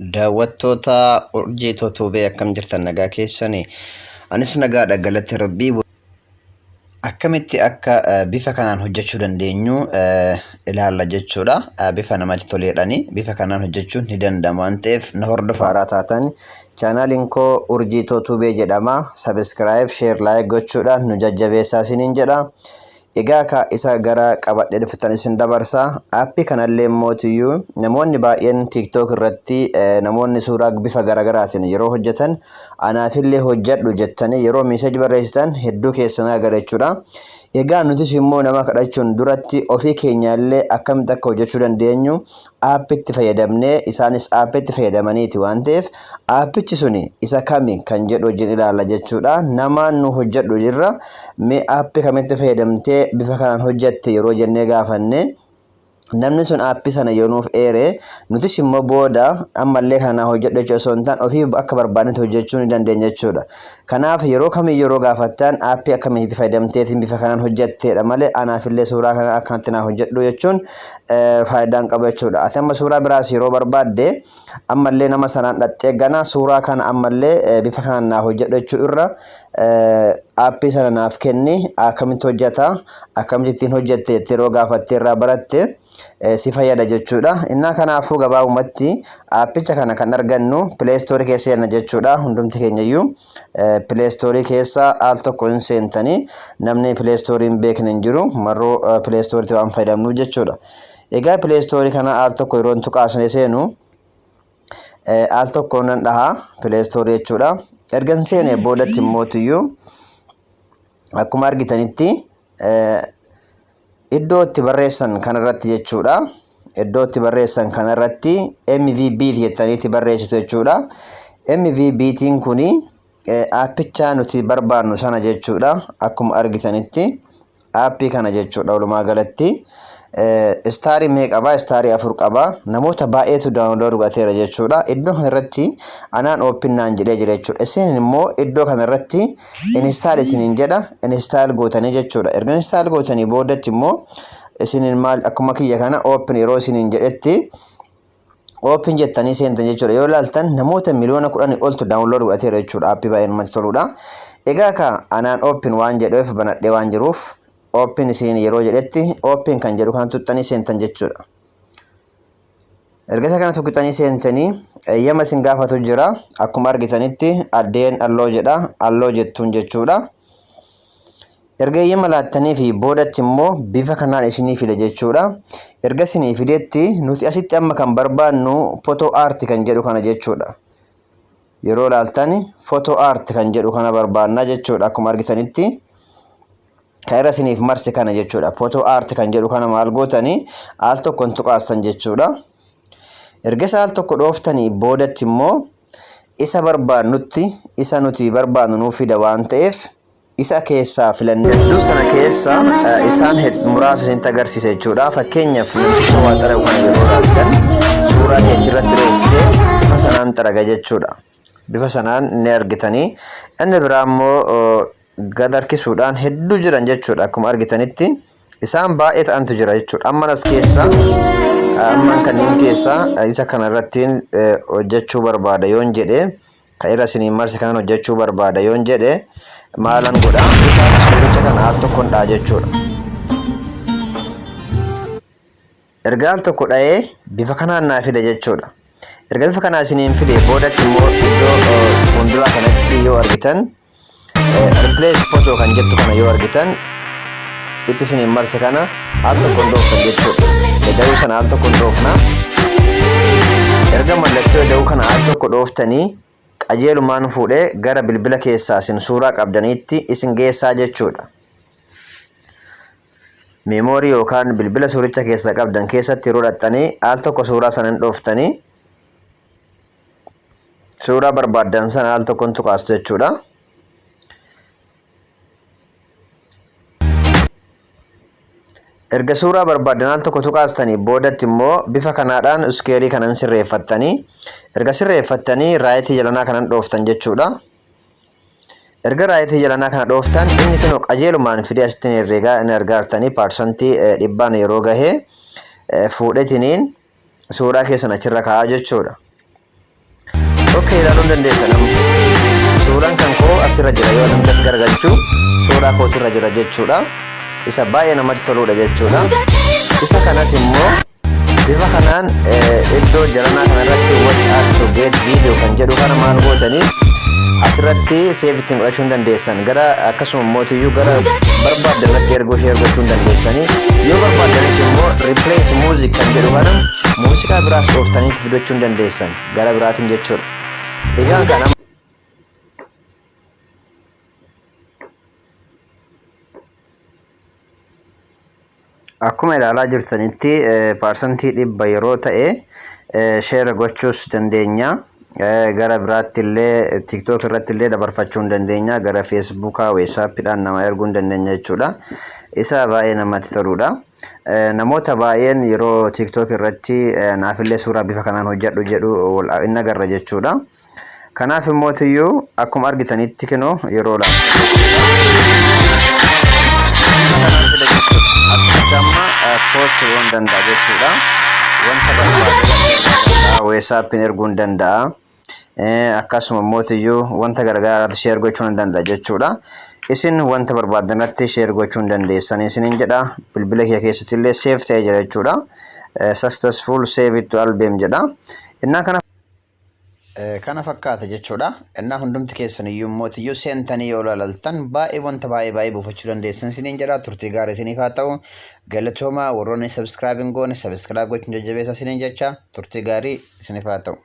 Daawwattoota urjii tootubee akkam jirtan nagaa keessanii anis nagaadha galatti rabbii akkamitti akka bifa kanaan hojjechuu dandeenyu ilaalla jechuudha. Bifa namatti toleedhani bifa kanaan hojjechuun ni danda'ama waan ta'eef na hordofaa haaraa taatan chaanaaliin koo urjii tootubee jedhama. Subscribe, share, like gochuudhaan nu jajjabeessaa isiniin jedha. Egaa isa gara qabadhee dhuftan isin dabarsa. Aappii kanallee mootiyyuu namoonni baay'een TikTok irratti namoonni suuraa bifa garaagaraatiin yeroo hojjetan anaafillee hojjedhu jettanii yeroo message barreessitan hedduu keessan agarachuudha. Egaa nutis immoo nama kadhachuun duratti ofii keenyaallee akkamitti akka hojjechuu dandeenyu aappiitti fayyadamnee isaanis aappiitti fayyadamaniiti waan ta'eef aappichi suni isa kami kan jedhu wajjin ilaalla jechuudha. Namaan nu hojjedhu jirra mee aappii kamitti fayyadamtee bifa kanaan hojjette yeroo jennee gaafanne namni sun aappii sana yoonuuf eere nutis immoo booda ammallee kana hojjedhu jechuudha. Osoo hin taane ofii akka barbaadnetti hojjechuu ni dandeenya jechuudha. Kanaaf yeroo kamiyyuu yeroo gaafattan aappii akkamitti fayyadamteetiin bifa kanaan hojjetteedha malee anaafillee suuraa kana akkanatti naa hojjedhu jechuun faayidaan qaba jechuudha. Ati amma suuraa biraas yeroo barbaadde ammallee nama sanaan dhattee gana suuraa kana ammallee bifa kanaan naa hojjedhu jechuu irra aappii sana naaf kenni akkamitti hojjeta akkamitti ittiin hojjette yeroo gaafattee irraa baratte si fayyada jechuudha. Innaa kanaafuu gabaabumatti aappicha kana kan argannu Play Store keessa jenna jechuudha. Hundumti keenyayyuu Play Store keessa al tokko hin seentanii namni Play Store hin beekne hin jiru marroo Play Store waan fayyadamnu jechuudha. Egaa Play Store kana al tokko yeroo tuqaasne seenu al tokko nan dhaha Play Store jechuudha. Ergan seene boodatti mootiyyuu akkuma argitanitti iddoo itti barreessan kanarratti jechuudha. Iddoo itti barreessan kanarratti MVB jettaniitti barreessitu jechuudha. MVBtiin kuni aappicha nuti barbaannu sana jechuudha. Akkuma argitanitti aappii kana jechuudha. Walumaa galatti istaarii meeqa qaba? Istaarii 4 qaba. Namoota baay'eetu daawunlood godhateera jechuudha. Iddoo kanarratti anaan ooppinnaan jedhee jira jechuudha. Isin immoo iddoo kanarratti install isiniin jedha. Install gootanii jechuudha. Erga install gootanii boodatti immoo isiniin maal akkuma kiyya kana open yeroo isiniin jedhetti open jettanii seentan jechuudha. Yoo ilaaltan namoota miliyoona 10 oltu daawunlood godhateera jechuudha. Aappii baay'ee namatti toludha. Egaa anaan open waan jedheef banadhee waan jiruuf open isin yeroo jedhetti open kan jedhu kan tuttanii seentan jechuudha. Erga isa kana tuqxanii seentanii eeyyama isin gaafatu jira. Akkuma argitanitti addeen alloo jedha. Alloo jettuun jechuudha. Erga eeyyama laattanii fi boodatti immoo bifa kanaan isinii fide jechuudha. Erga isinii fidetti nuti asitti amma kan barbaannu photo art kan jedhu kana jechuudha. Yeroo laaltani photo art kan jedhu kana barbaanna jechuudha. Akkuma argitanitti kaira isiniif marse kana jechuudha. Photo art kan jedhu kana maal gootanii al tokkoon tuqaastan jechuudha. Erga al tokko dhooftanii boodatti immoo isa barbaannutti isa nuti barbaannu nuuf fida waan ta'eef isa keessaa filanne hedduu sana keessa isaan muraasa isinitti agarsiisa jechuudha. Fakkeenyaaf namticha waa xaragu kana yeroo ilaaltan suuraa kee achirratti dhooftee bifa sanaan xaraga jechuudha. Bifa sanaan ni argitanii. Inni biraa immoo gad harkisuudhaan hedduu jiran jechuudha. Akkuma argitanitti isaan baay'ee ta'antu jira jechuudha. Ammanas keessa amman kanneen keessa isa kanarratti hojjechuu barbaada yoon jedhe kan irra isiniin marse kanaan hojjechuu barbaada yoon jedhe maalan godha isaan suuricha kana al tokkoon dha'a jechuudha. Erga al tokko dha'ee bifa kanaan naa fida jechuudha. Erga bifa kanaa isiniin fide boodatti immoo iddoo fuulduraa kanatti yoo argitan replace photo kan jettu kana yoo argitan itti isiniin marse kana al tokkoon dhooftan jechuudha. Da'uu sana al tokkoon dhoofna. Erga mallattoo da'uu kana al tokko dhooftanii qajeelumaan fuudhee gara bilbila keessaa isin suuraa qabdaniitti isin geessaa jechuudha. Meemoorii yookaan bilbila suuricha keessa qabdan keessatti yeroo dhaxxanii al tokko suuraa sana hin dhooftanii suuraa barbaaddan sana al tokkoon tuqaastu jechuudha. Erga suuraa barbaadan al tokko tuqaastanii boodatti immoo bifa kanaadhaan iskeerii kanan sirreeffattanii erga sirreeffattanii raayitii jalanaa kanan dhooftan jechuudha. Erga raayitii jalanaa kana dhooftan inni kunoo qajeelumaan fidee asitti herreegaa inni argaartanii paarsantii 100 yeroo gahee fuudhetiniin suuraa keessan achirra kaa'aa jechuudha. Okay, ilaaluun dandeessan suuraan kan koo asirra jira yoo namni as gargalchu suuraa kootirra jira jechuudha. Isa baay'ee namatti toludha jechuudha. Isa kanas immoo bifa kanaan iddoo jaranaa kanarratti watch out to get video kan jedhu kana maal gootanii asirratti save ittiin godhachuu dandeessan. Gara akkasuma mootiyyuu gara barbaaddanatti ergoo share gochuu dandeessanii yoo barbaaddanis immoo replace music kan jedhu kana muuziqaa biraas ooftaniitti fidachuu dandeessan gara biraatiin jechuudha. Egaa kana akkuma ilaalaa jirtanitti percentage 100 yeroo ta'e share gochuus dandeenya. Gara biraatti illee TikTok irratti illee dabarfachuu dandeenya. Gara Facebook, WhatsApp dhaan nama erguu dandeenya jechuudha. Isa baay'ee namatti toludha. Namoota baay'een yeroo TikTok irratti naaf illee suuraa bifa kanaan hojjedhu jedhu inni agarra jechuudha. Kanaaf immoo tiyyuu akkuma argitanitti kinoo yeroo laatu asirratti post goon danda'a jechuudha. Wanta barbaadu WhatsApp erguu danda'a. Akkasuma immoo tiyyuu wanta gargaaraatti share gochuu danda'a jechuudha. Isin wanta barbaadanatti share gochuu dandeessan isiniin jedha. Bilbila kee keessatti illee save ta'ee jira jechuudha. Successful save it to album jedha. Innaa kana fakkaata jechuudha. Innaa hundumti keessan iyyuu mootiyyuu seentanii yoo ilaaltan baay'ee wanta baay'ee buufachuu dandeessan isiniin jedha. Turtii gaarii isiniif haa ta'u. Galatooma warroonni subscribe hin goone subscribe gochuun jajjabeessa isiniin jecha. Turtii gaarii isiniif haa ta'u.